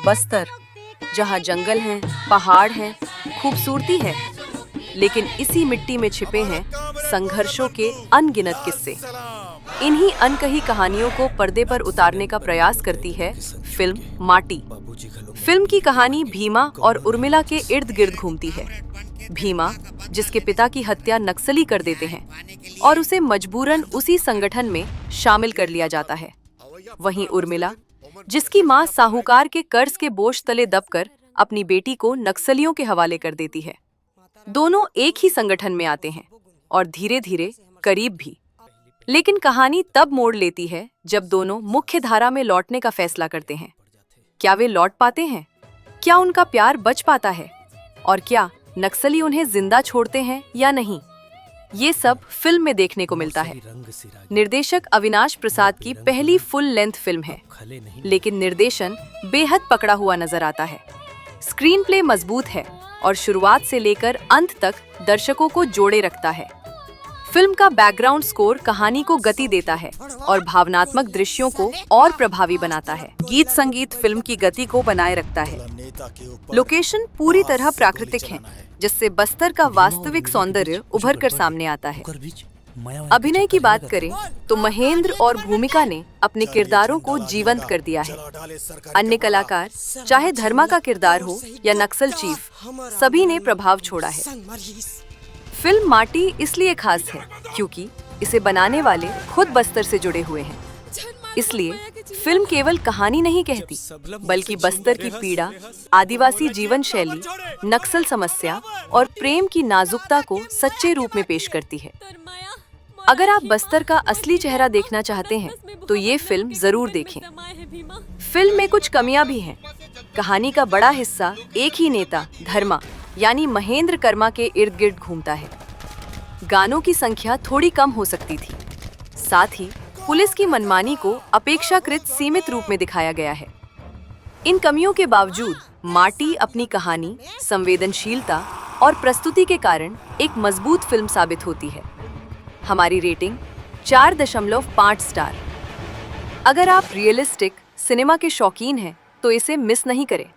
बस्तर, जहाँ जंगल हैं, पहाड़ हैं, खूबसूरती है, लेकिन इसी मिट्टी में छिपे हैं संघर्षों के अनगिनत किस्से। इन्हीं अनकही कहानियों को पर्दे पर उतारने का प्रयास करती है फिल्म माटी। फिल्म की कहानी भीमा और उर्मिला के इर्द गिर्द घूमती है। भीमा, जिसके पिता की हत्या नक्सली कर देते हैं और उसे मजबूरन उसी संगठन में शामिल कर लिया जाता है। वहीं उर्मिला, जिसकी मां साहूकार के कर्ज के बोझ तले दबकर अपनी बेटी को नक्सलियों के हवाले कर देती है। दोनों एक ही संगठन में आते हैं और धीरे धीरे करीब भी। लेकिन कहानी तब मोड़ लेती है जब दोनों मुख्य धारा में लौटने का फैसला करते हैं। क्या वे लौट पाते हैं? क्या उनका प्यार बच पाता है? और क्या नक्सली उन्हें जिंदा छोड़ते हैं या नहीं? ये सब फिल्म में देखने को मिलता है। निर्देशक अविनाश प्रसाद की पहली फुल लेंथ फिल्म है, लेकिन निर्देशन बेहद पकड़ा हुआ नजर आता है। स्क्रीन प्ले मजबूत है और शुरुआत से लेकर अंत तक दर्शकों को जोड़े रखता है। फिल्म का बैकग्राउंड स्कोर कहानी को गति देता है और भावनात्मक दृश्यों को और प्रभावी बनाता है। गीत संगीत फिल्म की गति को बनाए रखता है। लोकेशन पूरी तरह प्राकृतिक हैं, जिससे बस्तर का वास्तविक सौंदर्य उभर कर सामने आता है। अभिनय की बात करें तो महेंद्र और भूमिका ने अपने किरदारों को जीवंत कर दिया है। अन्य कलाकार, चाहे धर्मा का किरदार हो या नक्सल चीफ, सभी ने प्रभाव छोड़ा है। फिल्म माटी इसलिए खास है क्योंकि इसे बनाने वाले खुद बस्तर से जुड़े हुए हैं। इसलिए फिल्म केवल कहानी नहीं कहती, बल्कि बस्तर की पीड़ा, आदिवासी जीवन शैली, नक्सल समस्या और प्रेम की नाजुकता को सच्चे रूप में पेश करती है। अगर आप बस्तर का असली चेहरा देखना चाहते हैं तो ये फिल्म जरूर देखें। फिल्म में कुछ कमियां भी हैं। कहानी का बड़ा हिस्सा एक ही नेता धर्मा यानी महेंद्र कर्मा के इर्द गिर्द घूमता है। गानों की संख्या थोड़ी कम हो सकती थी। साथ ही पुलिस की मनमानी को अपेक्षाकृत सीमित रूप में दिखाया गया है। इन कमियों के बावजूद माटी अपनी कहानी, संवेदनशीलता और प्रस्तुति के कारण एक मजबूत फिल्म साबित होती है। हमारी रेटिंग 4.5 स्टार। अगर आप रियलिस्टिक सिनेमा के शौकीन हैं तो इसे मिस नहीं करें।